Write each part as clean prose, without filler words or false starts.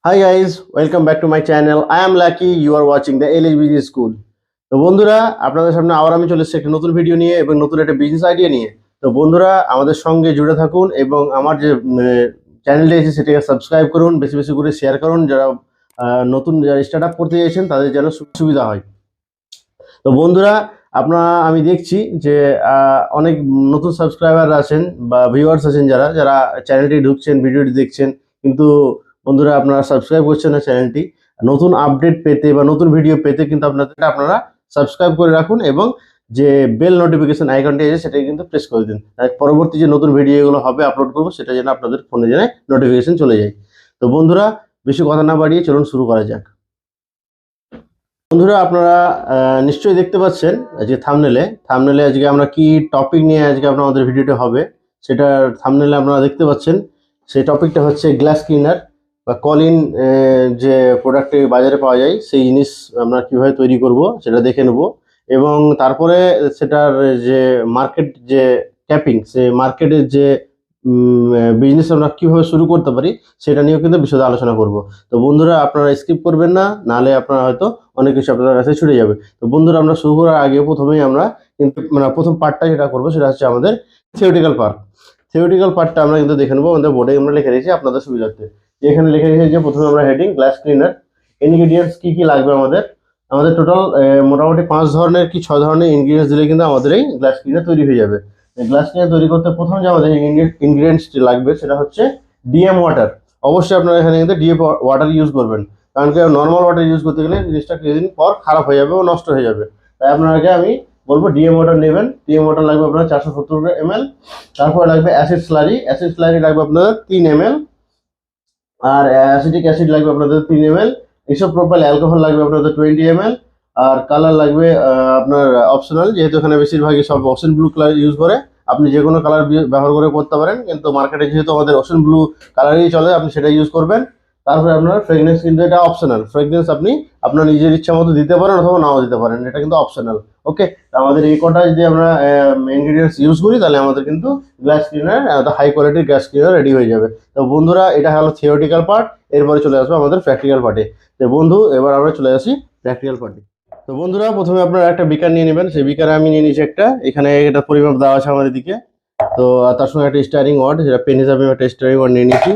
Hi guys, welcome back to my channel. I am Lucky. You are watching the LH Business School. তো বন্ধুরা আপনাদের সামনে আবার আমি চলে এসেছি একটা নতুন ভিডিও নিয়ে এবং নতুন একটা বিজনেস আইডিয়া নিয়ে। তো বন্ধুরা আমাদের সঙ্গে জুড়ে থাকুন এবং আমার যে চ্যানেলটি আছে সেটাকে সাবস্ক্রাইব করুন, বেশি বেশি করে শেয়ার করুন, যারা নতুন যারা স্টার্ট আপ করতে চাইছেন তাদের যেন সুবিধা হয়। তো বন্ধুরা আমি দেখছি যে অনেক নতুন সাবস্ক্রাইবার আছেন বা ভিউয়ার্স আছেন যারা যারা চ্যানেলটি ঢুকছেন, ভিডিওটি দেখছেন, কিন্তু বন্ধুরা আপনারা সাবস্ক্রাইব করছেন না চ্যানেলটি। নতুন আপডেট পেতে বা নতুন ভিডিও পেতে কিন্তু আপনারা সাবস্ক্রাইব করে রাখুন এবং যে বেল নোটিফিকেশন আইকনটি আছে সেটাকে কিন্তু প্রেস করে দিন। পরবর্তী যে নতুন ভিডিওগুলো হবে আপলোড করবো সেটা যেন আপনাদের ফোনে যেন নোটিফিকেশন চলে যায়। তো বন্ধুরা বেশি কথা না বাড়িয়ে চলুন শুরু করা যাক। বন্ধুরা আপনারা নিশ্চয়ই দেখতে পাচ্ছেন যে থাম্বনেলে আজকে আমরা কি টপিক নিয়ে আজকে আমাদের ভিডিওটা হবে সেটা থাম্বনেলে আপনারা দেখতে পাচ্ছেন। সেই টপিকটা হচ্ছে গ্লাস ক্লিনার বা কলিন যে প্রোডাক্টে বাজারে পাওয়া যায় সেই জিনিস আমরা কীভাবে তৈরি করব সেটা দেখে নেব এবং তারপরে সেটার যে মার্কেট যে ক্যাপিং, সে মার্কেটের যে বিজনেস আমরা কীভাবে শুরু করতে পারি সেটা নিয়েও কিন্তু বিশদে আলোচনা করব। তো বন্ধুরা আপনারা স্কিপ করবেন না, নাহলে আপনারা হয়তো অনেক কিছু আপনার কাছে ছুটে যাবে। তো বন্ধুরা আমরা শুরু করার আগে প্রথমেই আমরা কিন্তু প্রথম পার্টটা যেটা করবো সেটা হচ্ছে আমাদের থিওরিটিক্যাল পার্টটা আমরা কিন্তু দেখে নেবো। আমাদের বোর্ডে আমরা লিখে রেখেছি আপনাদের সুবিধার্থে। এখানে লিখে রেখেছি যে প্রথমে আমরা হেডিং গ্লাস ক্লিনার, ইনগ্রিডিয়েন্টস কি লাগবে আমাদের টোটাল মোটামুটি 5 ধরনের কি 6 ধরনের ইনগ্রিডিয়েন্টস দিলে কিন্তু আমাদের এই গ্লাস ক্লিনার তৈরি হয়ে যাবে। গ্লাস ক্লিনার তৈরি করতে প্রথম যে আমাদের ইনগ্রিডিয়েন্টসটি লাগবে সেটা হচ্ছে ডিএম ওয়াটার। অবশ্যই আপনারা এখানে কিন্তু ডিএম ওয়াটার ইউজ করবেন, কারণ কি নর্মাল ওয়াটার ইউজ করতে গেলে জিনিসটা কিছুদিন পর খারাপ হয়ে যাবে ও নষ্ট হয়ে যাবে। তাই আপনাকে আমি বলবো ডিএম ওয়াটার নেবেন। ডিএম ওয়াটার লাগবে আপনার 470 ml। তারপরে লাগবে অ্যাসিড স্লারি লাগবে আপনাদের 3 ml। আর অ্যাসিটিক অ্যাসিড লাগবে আপনাদের 3 ml। ইসোপ্রোপাইল অ্যালকোহল লাগবে আপনাদের 20 ml। আর কালার লাগবে আপনার অপশনাল, যেহেতু এখানে বেশিরভাগই সব ওশেন ব্লু কালার ইউজ করে, আপনি যে কোনো কালার ব্যবহার করে করতে পারেন, কিন্তু মার্কেটে যেহেতু আমাদের ওশেন ব্লু কালারই চলে আপনি সেটা ইউজ করবেন। তারপরে আপনার ফ্রেগনেন্স, কিন্তু এটা অপশনাল। ফ্রেগনেন্স আপনি আপনার নিজের ইচ্ছা মতো দিতে পারেন অথবা নাও দিতে পারেন, এটা কিন্তু অপশনাল। ওকে, আমাদের এই কটা যদি আমরা ইনগ্রিডিয়েন্টস ইউজ করি তাহলে আমাদের কিন্তু গ্লাস ক্লিনার, হাই কোয়ালিটির গ্লাস ক্লিনার রেডি হয়ে যাবে। তো বন্ধুরা এটা হলো থিওরিটিক্যাল পার্ট, এরপরে চলে আসবে আমাদের প্র্যাকটিক্যাল পার্টে। তো বন্ধু এবার আমরা চলে আসি প্র্যাকটিক্যাল পার্টে। তো বন্ধুরা প্রথমে আপনারা একটা বিকার নিয়ে নেবেন। সেই বিকারে আমি নিয়ে নিয়েছি একটা, এখানে এটা পরিমাপ দেওয়া আছে আমার দিকে। তো তার সঙ্গে একটা স্টারিং ওয়ার্ড, যেটা পেন হিসাবে একটা স্টারিং ওয়ার্ড নিয়ে নিয়েছি।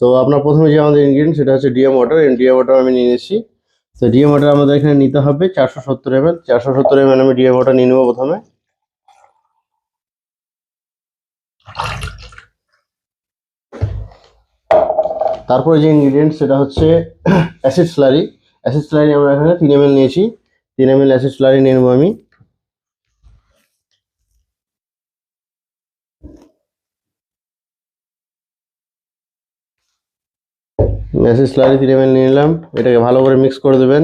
তো আপনার প্রথমে যে আমাদের ইনগ্রিডিয়েন্ট সেটা হচ্ছে ডিএম ওয়াটার। ডিএম ওয়াটার আমি নিয়ে নিয়েছি। তো ডিএম ওয়াটার আমাদের এখানে নিতে হবে 470 ml। 470 ml আমি ডিএম ওয়াটার নিয়ে নেবো প্রথমে। তারপরে যে ইনগ্রিডিয়েন্ট সেটা হচ্ছে অ্যাসিড স্লারি। আমরা এখানে 3 ml নিয়েছি। 3 ml অ্যাসিড স্লারি নিয়ে নেবো আমি। অ্যাসিড স্লারি 3 ml নিয়ে নিলাম। এটাকে ভালো করে মিক্স করে দেবেন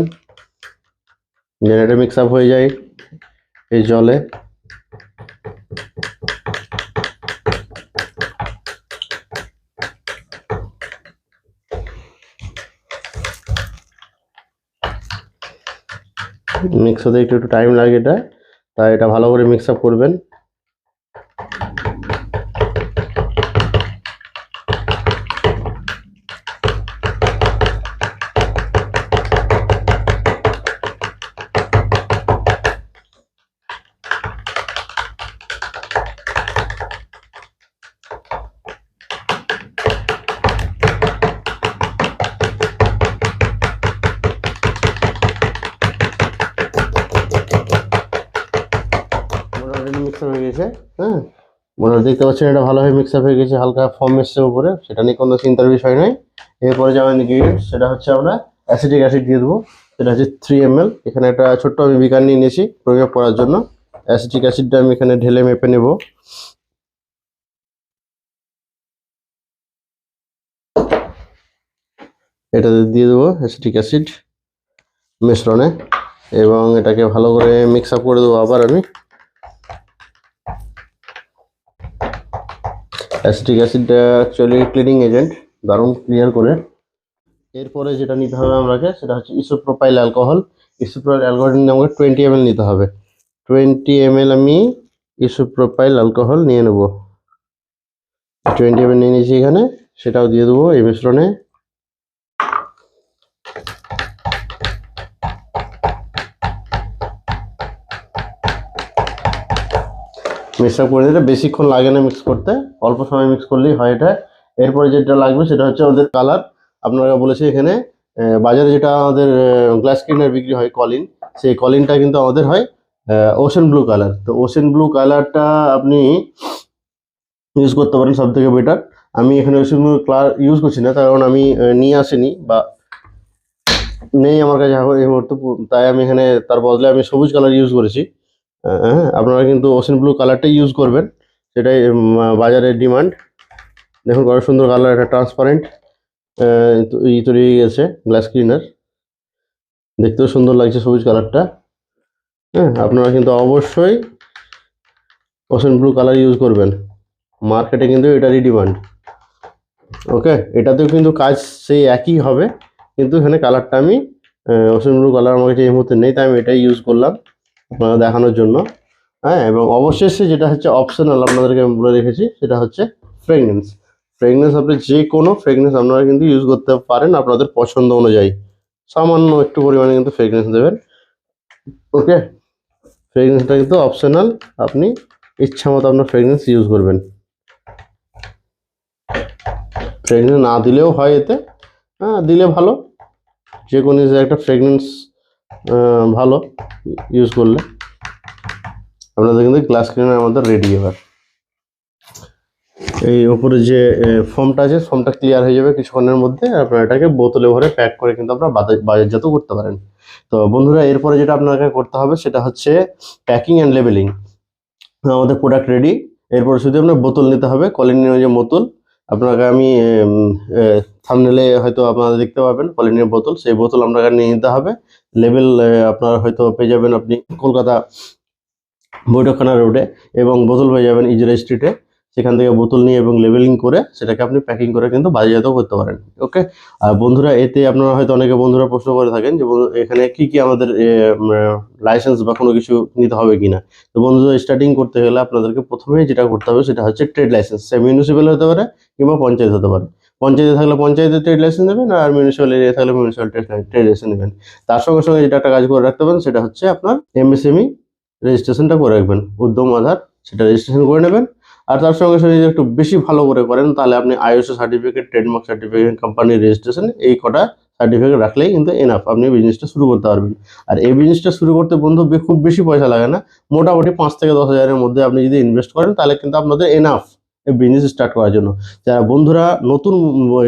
যেন এটা মিক্স আপ হয়ে যায় এই জলে। মিক্স হতে একটু টাইম লাগে এটা, তাই এটা ভালো করে মিক্স আপ করবেন। মিক্স আপ হয়ে গেছে। হ্যাঁ, দেখতে পাচ্ছেন এটা ভালোভাবে মিক্স আপ হয়ে গেছে, হালকা ফর্ম এসছে উপরে, সেটা নিয়ে কোনো চিন্তার বিষয় নয়। এরপরে যে আমার ইনগ্রিডিয়েন্ট সেটা হচ্ছে আমরা অ্যাসিটিক অ্যাসিড দিয়ে দেবো। সেটা হচ্ছে 3 ml। এখানে একটা ছোট্ট আমি বিকার নিয়ে নিয়েছি প্রয়োগ করার জন্য। অ্যাসিটিক অ্যাসিডটা আমি এখানে ঢেলে মেপে নেব। এটা দিয়ে দেবো অ্যাসিটিক অ্যাসিড মিশ্রণে এবং এটাকে ভালো করে মিক্স আপ করে দেবো আবার আমি। অ্যাসিটিক অ্যাসিডটা অ্যাকচুয়ালি ক্লিনিং এজেন্ট, দারুণ ক্লিয়ার করে। এরপরে যেটা নিতে হবে আমাকে সেটা হচ্ছে ইসোপ্রোপাইল অ্যালকোহল। আমাকে 20 ml নিতে হবে। 20 ml আমি ইসোপ্রোপাইল অ্যালকোহল নিয়ে নেব। 20 ml নিয়ে নিয়েছি এখানে, সেটাও দিয়ে দেবো এই মিশ্রণে। মিক্স আপ করে দিলে বেশিক্ষণ লাগে না মিক্স করতে, অল্প সময় মিক্স করলেই হয় এটা। এরপরে যেটা লাগবে সেটা হচ্ছে আমাদের কালার। আপনারা বলেছি এখানে বাজারে যেটা আমাদের গ্লাস ক্লিনার বিক্রি হয় কলিন, সেই কলিনটা কিন্তু আমাদের হয় ওশেন ব্লু কালার। তো ওশেন ব্লু কালারটা আপনি ইউজ করতে পারেন সব থেকে বেটার। আমি এখানে ওশেন ব্লু কালার ইউজ করছি না, কারণ আমি নিয়ে আসিনি বা নেই আমার কাছে এখন এই মুহূর্তে, তাই আমি এখানে তার বদলে আমি সবুজ কালার ইউজ করেছি। হ্যাঁ, আপনারা কিন্তু ওশেন ব্লু কালারটাই ইউজ করবেন, সেটাই বাজারের ডিমান্ড। দেখুন কত সুন্দর কালার, একটা ট্রান্সপারেন্ট তৈরি হয়ে গেছে গ্লাস ক্লিনার, দেখতেও সুন্দর লাগছে সবুজ কালারটা। হ্যাঁ, আপনারা কিন্তু অবশ্যই ওশেন ব্লু কালার ইউজ করবেন, মার্কেটে কিন্তু এটারই ডিমান্ড। ওকে, এটাতেও কিন্তু কাজ সেই একই হবে, কিন্তু এখানে কালারটা আমি ওশেন ব্লু কালার আমার কাছে এই মুহূর্তে নেই, তাই আমি এটাই ইউজ করলাম আপনারা দেখানোর জন্য। হ্যাঁ, এবং অবশেষে যেটা হচ্ছে অপশনাল আপনাদেরকে আমি বলে রেখেছি, সেটা হচ্ছে ফ্রেগনেন্স। ফ্রেগনেন্স আপনি যে কোনো ফ্রেগনেন্স আপনারা কিন্তু ইউজ করতে পারেন আপনাদের পছন্দ অনুযায়ী, সামান্য একটু পরিমাণে কিন্তু ফ্রেগনেন্স দেবেন। ওকে, ফ্রেগনেন্সটা কিন্তু অপশনাল, আপনি ইচ্ছা মতো আপনার ফ্রেগনেন্স ইউজ করবেন। ফ্রেগনেন্স না দিলেও হয় এতে, হ্যাঁ দিলে ভালো, যে কোনো একটা ফ্রেগনেন্স ভালো ইউজ করলে। আপনাদের কিন্তু গ্লাস ক্লিনার আমাদের রেডি। এবার এই ওপরে যে ফর্মটা আছে, ফর্মটা ক্লিয়ার হয়ে যাবে কিছুক্ষণের মধ্যে, আপনারা এটাকে বোতলে ভরে প্যাক করে কিন্তু আপনারা বাজারজাত করতে পারেন। তো বন্ধুরা, এরপরে যেটা আপনাকে করতে হবে সেটা হচ্ছে প্যাকিং অ্যান্ড লেবেলিং। আমাদের প্রোডাক্ট রেডি, এরপর শুধু আপনার বোতল নিতে হবে, কলিনের যে বোতল আপনাকে আমি থাম্বনেলে হয়তো আপনারা দেখতে পাবেন কলিনের বোতল, সেই বোতল আপনাকে নিয়ে নিতে হবে। লেবেল আপনারা হয়তো পেয়ে যাবেন আপনি কলকাতা বৈঠকখানা রোডে, এবং বোতল পেয়ে যাবেন ইজরা স্ট্রিটে। সেখান থেকে বোতল নিয়ে এবং লেবেলিং করে সেটাকে আপনি প্যাকিং করে কিন্তু বাজারজাত করতে পারেন। ওকে, আর বন্ধুরা, এতে আপনারা হয়তো অনেকে বন্ধুরা প্রশ্ন করে থাকেন যে এখানে কি কি আমাদের লাইসেন্স বা কোনো কিছু নিতে হবে কিনা। তো বন্ধুরা, স্টার্টিং করতে গেলে আপনাদেরকে প্রথমে যেটা করতে হবে সেটা হচ্ছে ট্রেড লাইসেন্স। সে মিউনিসিপ্যাল হতে পারে কিংবা পঞ্চায়েত হতে পারে। পঞ্চায়েতে থাকলে পঞ্চায়েতের ট্রেড লাইসেন্স নেবেন, আর মিউনিসিপ্যাল এরিয়া থাকলে মিউনিসিপ্যাল ট্রেড লাইসেন্স নেবেন। তার সঙ্গে সঙ্গে যেটা একটা কাজ করে রাখতে পারেন সেটা হচ্ছে আপনার এমএসএমই রেজিস্ট্রেশনটা করে রাখবেন, উদ্যম আধার, সেটা রেজিস্ট্রেশন করে নেবেন। আর তার সঙ্গে সঙ্গে যদি একটু বেশি ভালো করে করেন তাহলে আপনি আইএসও সার্টিফিকেট, ট্রেডমার্ক সার্টিফিকেট, কোম্পানির রেজিস্ট্রেশন, এই কটা সার্টিফিকেট রাখলেই কিন্তু এনাফ, আপনি বিজনেসটা শুরু করতে পারবেন। আর এই বিজনেসটা শুরু করতে বন্ধু খুব বেশি পয়সা লাগে না, মোটামুটি 5 থেকে 10 হাজারের মধ্যে আপনি যদি ইনভেস্ট করেন তাহলে কিন্তু আপনাদের এনাফ এই বিজনেস স্টার্ট করার জন্য। যারা বন্ধুরা নতুন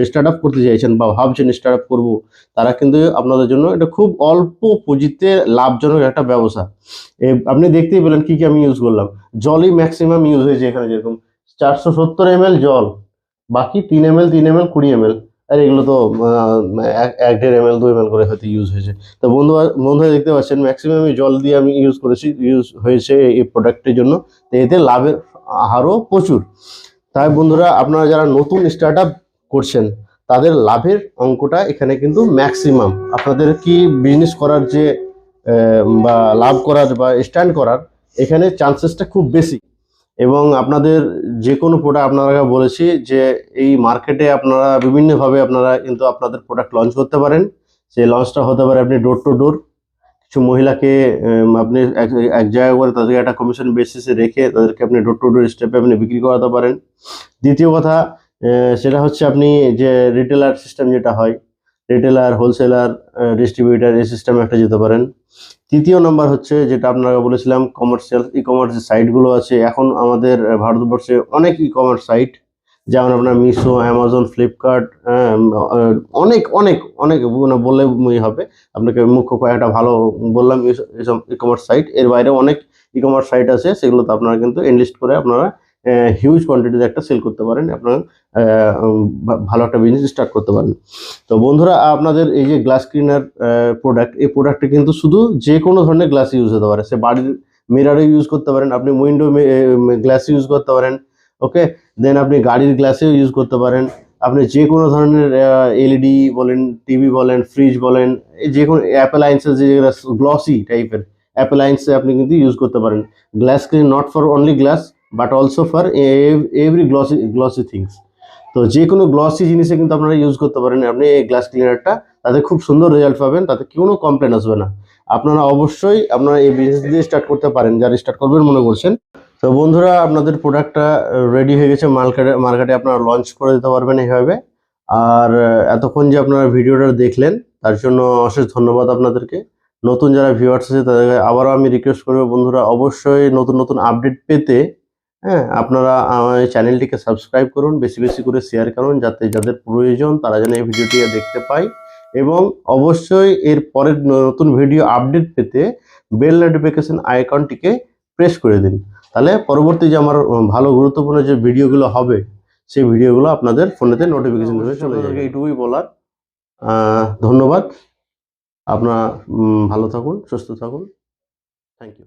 স্টার্ট আপ করতে চাইছেন বা ভাবছেন স্টার্ট আপ করবো, তারা কিন্তু আপনাদের জন্য এটা খুব অল্প পুঁজিতে লাভজনক একটা ব্যবসা। আপনি দেখতেই পেলেন কি কি আমি ইউজ করলাম, জলই ম্যাক্সিমাম ইউজ হয়েছে এখানে, যেরকম 470 ml জল, বাকি 3 ml 3 ml 20 ml, আর এগুলো তো 1.5 ml 2 ml করে হয়তো ইউজ হয়েছে। তো বন্ধুরা দেখতে পাচ্ছেন ম্যাক্সিমাম জল দিয়ে আমি ইউজ করেছি, ইউজ হয়েছে এই প্রোডাক্টের জন্য। তো এতে লাভের হারও প্রচুর। তাই বন্ধুরা, আপনারা যারা নতুন স্টার্ট আপ করছেন তাদের লাভের অঙ্কটা এখানে কিন্তু ম্যাক্সিমাম। আপনাদের কি বিজনেস করার যে বা লাভ করার বা স্ট্যান্ড করার এখানে চান্সেসটা খুব বেশি। এবং আপনাদের যে কোনো প্রোডাক্ট আপনারা বলেছি যে এই মার্কেটে আপনারা বিভিন্নভাবে আপনারা কিন্তু আপনাদের প্রোডাক্ট লঞ্চ করতে পারেন। সেই লঞ্চটা হতে পারে আপনি ডোর টু ডোর, কিছু মহিলাকে আপনি এক জায়গায় করে তাদেরকে একটা কমিশন বেসিসে রেখে তাদেরকে আপনি ডোর টু ডোর স্টেপে আপনি বিক্রি করাতে পারেন। দ্বিতীয় কথা সেটা হচ্ছে আপনি যে রিটেলার সিস্টেম যেটা হয়, রিটেলার, হোলসেলার, ডিস্ট্রিবিউটার, এই সিস্টেমে একটা যেতে পারেন। তৃতীয় নম্বর হচ্ছে যেটা আপনারা বলেছিলাম কমার্শিয়াল ই কমার্স যে সাইটগুলো আছে, এখন আমাদের ভারতবর্ষে অনেক ই কমার্স সাইট, যেমন আপনার মিশো, অ্যামাজন, ফ্লিপকার্ট, অনেক অনেক অনেক বললে হবে। আপনাকে মুখ্য কয়েকটা ভালো বললাম এইসব ই কমার্স সাইট, এর বাইরে অনেক ই কমার্স সাইট আছে, সেগুলোতে আপনারা কিন্তু এনলিস্ট করে আপনারা হিউজ কোয়ান্টিটিতে একটা সেল করতে পারেন, আপনারা ভালো একটা বিজনেস স্টার্ট করতে পারেন। তো বন্ধুরা, আপনাদের এই যে গ্লাস ক্লিনার প্রোডাক্ট, এই প্রোডাক্টে কিন্তু শুধু যে কোনো ধরনের গ্লাস ইউজ হতে পারে, সে বাড়ির মিরারে ইউজ করতে পারেন, আপনি উইন্ডো গ্লাস ইউজ করতে পারেন। ওকে, দেন আপনি গাড়ির গ্লাসেও ইউজ করতে পারেন, আপনি যে কোনো ধরনের এলইডি বলেন, টিভি বলেন, ফ্রিজ বলেন, যে কোনো অ্যাপ্লায়েন্সেস যে গ্লসি টাইপের অ্যাপ্লায়েন্সে আপনি কিন্তু ইউজ করতে পারেন। Glass clean not for only glass but also for every glossy things. তো যে কোনো গ্লসি জিনিসে কিন্তু আপনারা ইউজ করতে পারেন আপনি এই গ্লাস ক্লিনারটা, তাতে খুব সুন্দর রেজাল্ট পাবেন, তাতে কোনো কমপ্লেন আসবে না। আপনারা অবশ্যই আপনারা এই বিজনেস দিয়ে স্টার্ট করতে পারেন, যারা স্টার্ট করবেন মনে করছেন। তো বন্ধুরা, আপনাদের প্রোডাক্টটা রেডি হয়ে গেছে, মার্কেটে আপনারা লঞ্চ করে দিতে পারবেন এইভাবে। আর এতক্ষণ যে আপনারা ভিডিওটা দেখলেন তার জন্য অশেষ ধন্যবাদ আপনাদেরকে। নতুন যারা ভিউয়ার্স আছে তাদেরকে আবারও আমি রিকোয়েস্ট করবো, বন্ধুরা অবশ্যই নতুন নতুন আপডেট পেতে হ্যাঁ আপনারা আমার এই চ্যানেলটিকে সাবস্ক্রাইব করুন, বেশি বেশি করে শেয়ার করুন, যাতে যাদের প্রয়োজন তারা যেন এই ভিডিওটি দেখতে পায়। এবং অবশ্যই এর পরের নতুন ভিডিও আপডেট পেতে বেল নোটিফিকেশন আইকনটিকে প্রেস করে দিন। তাহলে পরবর্তী যে আমার ভালো গুরুত্বপূর্ণ যে ভিডিওগুলো হবে সেই ভিডিওগুলো আপনাদের ফোনেতে নোটিফিকেশন হয়ে চলে যাবে। এইটুকুই বলার। ধন্যবাদ। আপনারা ভালো থাকুন, সুস্থ থাকুন। Thank you.